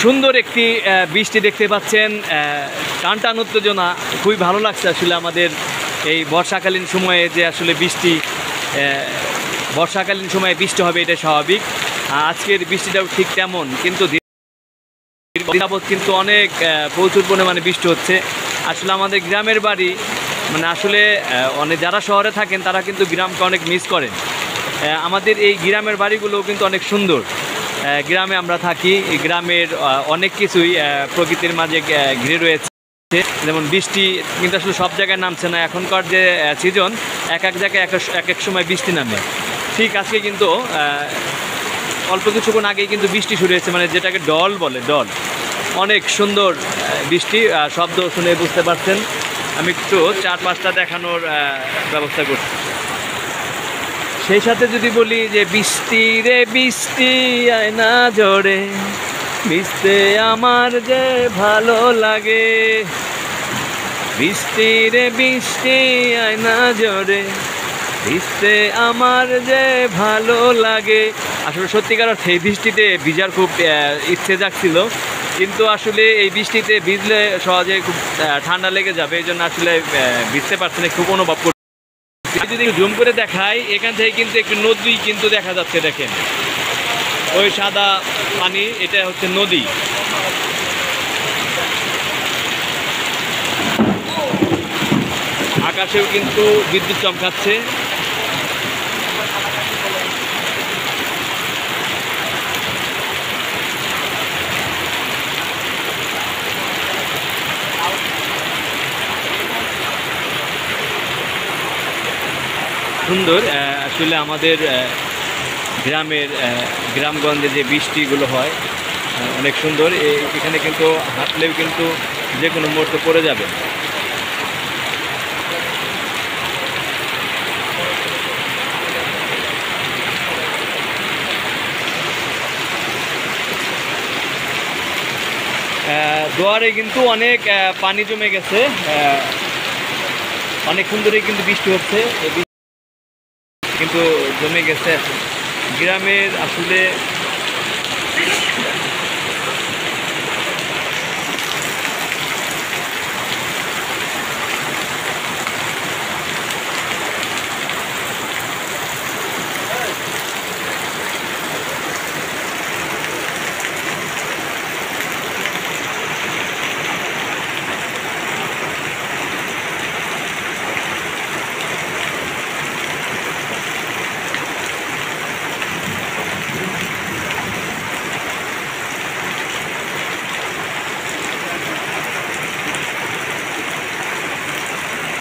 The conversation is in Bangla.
সুন্দর একটি বৃষ্টি দেখতে পাচ্ছেন। টানটান উত্তেজনা, খুবই ভালো লাগছে আসলে আমাদের এই বর্ষাকালীন সময়ে যে আসলে বৃষ্টি, বর্ষাকালীন সময়ে বৃষ্টি হবে এটা স্বাভাবিক। আজকের বৃষ্টিটাও ঠিক তেমন, কিন্তু যাবৎ কিন্তু অনেক প্রচুর পরিমাণে বৃষ্টি হচ্ছে। আসলে আমাদের গ্রামের বাড়ি মানে আসলে অনেক যারা শহরে থাকেন তারা কিন্তু গ্রামকে অনেক মিস করেন। আমাদের এই গ্রামের বাড়িগুলোও কিন্তু অনেক সুন্দর। গ্রামে আমরা থাকি, এই গ্রামের অনেক কিছুই প্রকৃতির মাঝে ঘিরে রয়েছে। যেমন বৃষ্টি কিন্তু আসলে সব জায়গায় নামছে না, এখনকার যে সিজন এক এক জায়গায় এক এক সময় বৃষ্টি নামে। ঠিক আজকে কিন্তু অল্প কিছুক্ষণ আগেই কিন্তু বৃষ্টি শুরু হয়েছে, মানে যেটাকে ডল বলে, ডল। অনেক সুন্দর বৃষ্টি, শব্দ শুনে বুঝতে পারছেন। আমি একটু 4-5টা দেখানোর ব্যবস্থা করছি। সেই সাথে যদি বলি যে বৃষ্টি রে বৃষ্টি আয় না জোরে, ভিজতে আমার যে ভালো লাগে। বৃষ্টি রে বৃষ্টি আয় না জোরে, ভিজতে আমার যে ভালো লাগে। আসলে সত্যিকার অর্থে এই বৃষ্টিতে ভিজার খুব ইচ্ছে জাগছিল, কিন্তু আসলে এই বৃষ্টিতে ভিজলে সহজে খুব ঠান্ডা লেগে যাবে, এই জন্য আসলে ভিজতে পারছি না, খুব অনুভব করছি। যদি জুম করে দেখাই, এখান থেকে কিন্তু একটি নদী কিন্তু দেখা যাচ্ছে, দেখেন ওই সাদা পানি, এটা হচ্ছে নদী। আকাশেও কিন্তু বিদ্যুৎ চমকাচ্ছে। সুন্দর আসলে আমাদের গ্রামের গ্রামগঞ্জে যে বৃষ্টিগুলো হয় অনেক সুন্দর। এখানে কিন্তু হাঁটলেও কিন্তু যে কোনো মুহূর্তে পড়ে যাবে। দুয়ারে কিন্তু অনেক পানি জমে গেছে, অনেক সুন্দরই কিন্তু বৃষ্টি হচ্ছে, কিন্তু জমে গেছে। গ্রামের আসলে